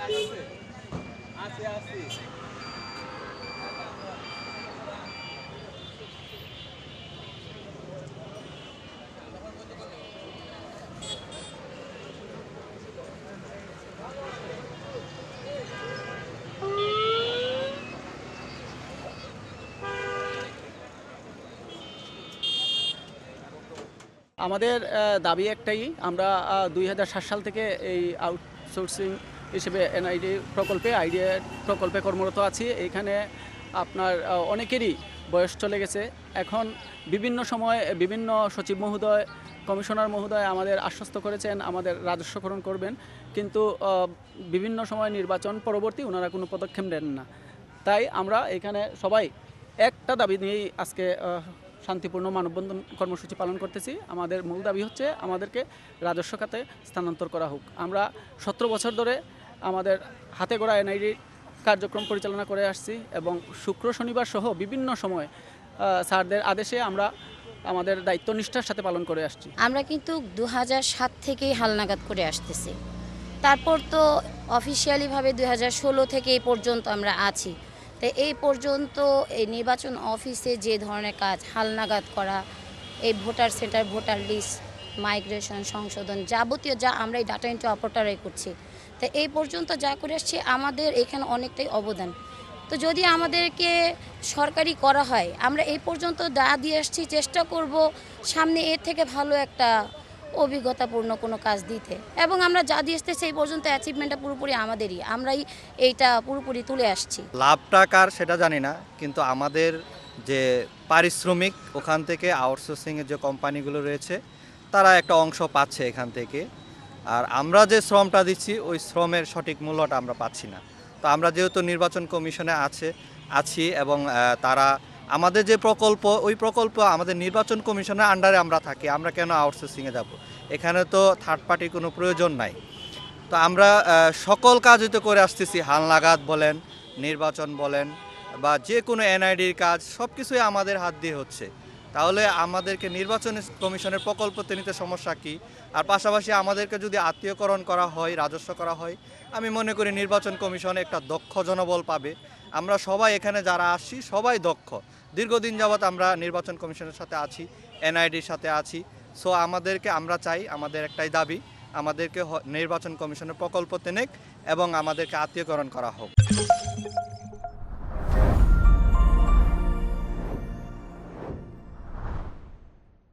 আমাদের দাবি একটাই, আমরা 2007 সাল থেকে এই আউটসোর্সিং হিসেবে এনআইডি প্রকল্পে কর্মরত আছি। এইখানে আপনার অনেকেরই বয়স চলে গেছে। এখন বিভিন্ন সময় বিভিন্ন সচিব মহোদয়, কমিশনার মহোদয় আমাদের আশ্বস্ত করেছেন আমাদের রাজস্বকরণ করবেন, কিন্তু বিভিন্ন সময় নির্বাচন পরবর্তী ওনারা কোনো পদক্ষেপ নেন না। তাই আমরা এখানে সবাই একটা দাবি নিয়েই আজকে শান্তিপূর্ণ মানববন্ধন কর্মসূচি পালন করতেছি। আমাদের মূল দাবি হচ্ছে আমাদেরকে রাজস্ব খাতে স্থানান্তর করা হোক। আমরা 17 বছর ধরে আমাদের হাতে গড়া এনআইডি কার্যক্রম পরিচালনা করে আসছি এবং শুক্র শনিবার সহ বিভিন্ন সময় স্যারদের আদেশে আমরা আমাদের দায়িত্ব নিষ্ঠার সাথে পালন করে আসছি। আমরা কিন্তু 2007 থেকেই হালনাগাদ করে আসতেছি। তারপর তো অফিসিয়ালিভাবে 2016 থেকে এই পর্যন্ত আমরা আছি। তো এই পর্যন্ত এই নির্বাচন অফিসে যে ধরনের কাজ হালনাগাদ করা, এই voter center, voter list, migration, সংশোধন, যাবতীয় যা আমরা এই ডাটা এন্ট্রি অপারেটররাই করছি। তো এই পর্যন্ত যা করে আসছি আমাদের এখানে অনেকটাই অবদান। তো যদি আমাদেরকে সরকারি করা হয়, আমরা এই পর্যন্ত যা দিয়ে আসছি চেষ্টা করব সামনে এর থেকে ভালো একটা অভিজ্ঞতাপূর্ণ কোনো কাজ দিতে, এবং আমরা যা দিয়ে আসতেছি এই পর্যন্ত অ্যাচিভমেন্টটা পুরোপুরি আমাদেরই, আমরাই এইটা পুরোপুরি তুলে আসছি। লাভটা কার সেটা জানি না, কিন্তু আমাদের যে পারিশ্রমিক ওখান থেকে আউটসোর্সিংয়ের যে কোম্পানিগুলো রয়েছে তারা একটা অংশ পাচ্ছে এখান থেকে, আর আমরা যে শ্রমটা দিচ্ছি ওই শ্রমের সঠিক মূল্যটা আমরা পাচ্ছি না। তো আমরা যেহেতু নির্বাচন কমিশনে আছি এবং তারা আমাদের যে প্রকল্প, ওই প্রকল্প আমাদের নির্বাচন কমিশনের আন্ডারে আমরা থাকি, আমরা কেন আউটসোর্সিংয়ে যাব? এখানে তো থার্ড পার্টির কোনো প্রয়োজন নাই। তো আমরা সকল কাজই তো করে আসতেছি, হালনাগাদ বলেন, নির্বাচন বলেন, বা যে কোনো এনআইডির কাজ সব কিছুই আমাদের হাত দিয়ে হচ্ছে। তাহলে আমাদেরকে নির্বাচন কমিশনের প্রকল্পতে নিতে সমস্যা কী? আর পাশাপাশি আমাদেরকে যদি আত্মীয়করণ করা হয়, রাজস্ব করা হয়, আমি মনে করি নির্বাচন কমিশনে একটা দক্ষ জনবল পাবে। আমরা সবাই এখানে যারা আসছি সবাই দক্ষ, দীর্ঘদিন যাবৎ আমরা নির্বাচন কমিশনের সাথে আছি, এনআইডির সাথে আছি। সো আমরা চাই, আমাদের একটাই দাবি, আমাদেরকে নির্বাচন কমিশনের প্রকল্পতে নেক এবং আমাদেরকে আত্মীয়করণ করা হোক।